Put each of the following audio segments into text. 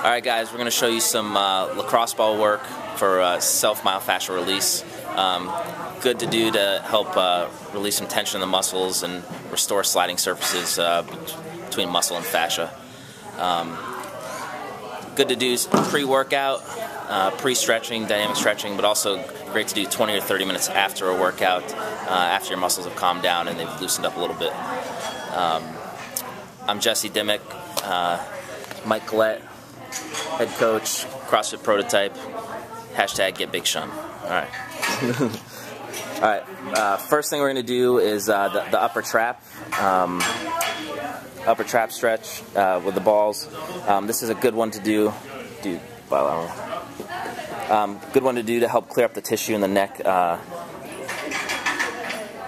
Alright guys, we're going to show you some lacrosse ball work for self-myofascial release. Good to do to help release some tension in the muscles and restore sliding surfaces between muscle and fascia. Good to do pre-workout, pre-stretching, dynamic stretching, but also great to do 20 or 30 minutes after a workout, after your muscles have calmed down and they've loosened up a little bit. I'm Dimick, Collette, head coach, CrossFit prototype, hashtag get big Shun. Alright. Alright, first thing we're going to do is the upper trap stretch with the balls. This is a good one to do. Good one to do to help clear up the tissue in the neck.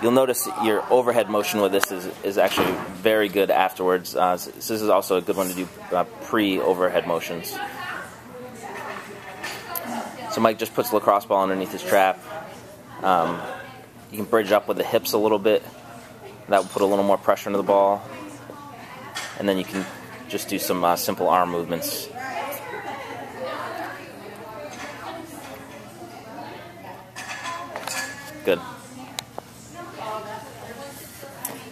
You'll notice your overhead motion with this is actually very good afterwards. This is also a good one to do pre-overhead motions. So Mike just puts the lacrosse ball underneath his trap. You can bridge up with the hips a little bit. That will put a little more pressure into the ball. And then you can just do some simple arm movements. Good.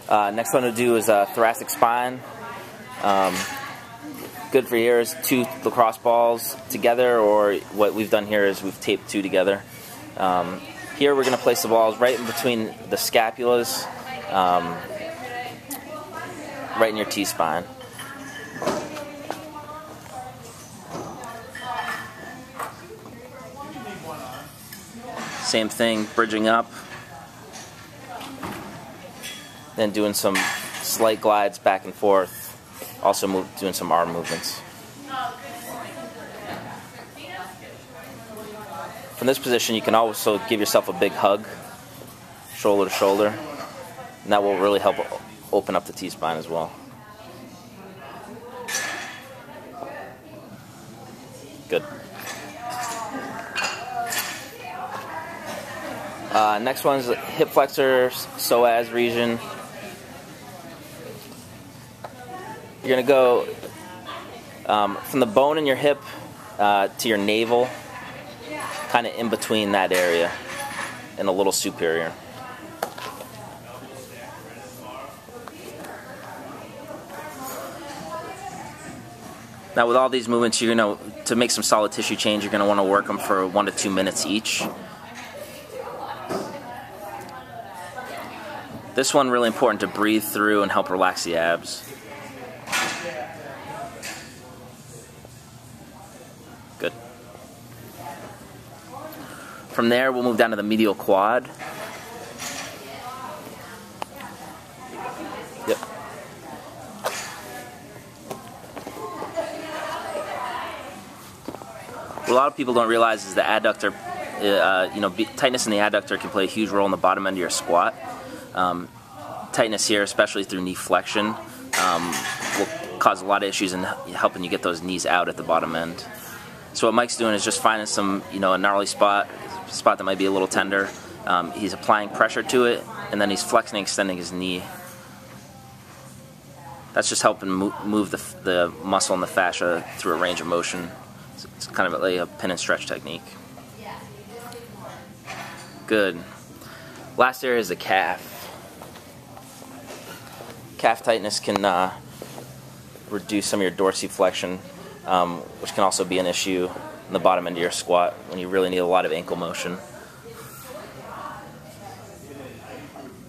Next one to do is thoracic spine. Good for here is 2 lacrosse balls together, or what we've done here is we've taped 2 together. Here we're going to place the balls right in between the scapulas, right in your T-spine. Same thing, bridging up. Then doing some slight glides back and forth. Also doing some arm movements. From this position, you can also give yourself a big hug, shoulder to shoulder, and that will really help open up the T-spine as well. Good. Next one is hip flexor, psoas region. You're going to go from the bone in your hip to your navel, kind of in between that area and a little superior. Now with all these movements, you're going to make some solid tissue change, you're going to want to work them for 1 to 2 minutes each. This one really important to breathe through and help relax the abs. Good. From there, we'll move down to the medial quad. Yep. What a lot of people don't realize is the adductor, tightness in the adductor can play a huge role in the bottom end of your squat. Tightness here, especially through knee flexion, will cause a lot of issues in helping you get those knees out at the bottom end. So what Mike's doing is just finding some, a gnarly spot that might be a little tender. He's applying pressure to it, and then he's flexing and extending his knee. That's just helping move the muscle and the fascia through a range of motion. It's kind of like a pin and stretch technique. Good. Last area is the calf. Calf tightness can reduce some of your dorsiflexion, which can also be an issue in the bottom end of your squat when you really need a lot of ankle motion.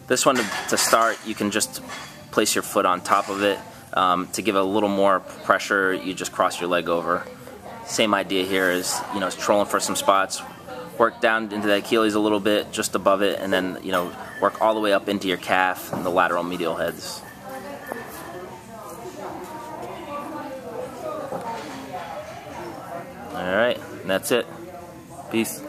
This one, to start, you can just place your foot on top of it. To give it a little more pressure, you just cross your leg over. Same idea here is, trolling for some spots. Work down into the Achilles a little bit, just above it, and then, work all the way up into your calf and the lateral medial heads. Alright, that's it. Peace.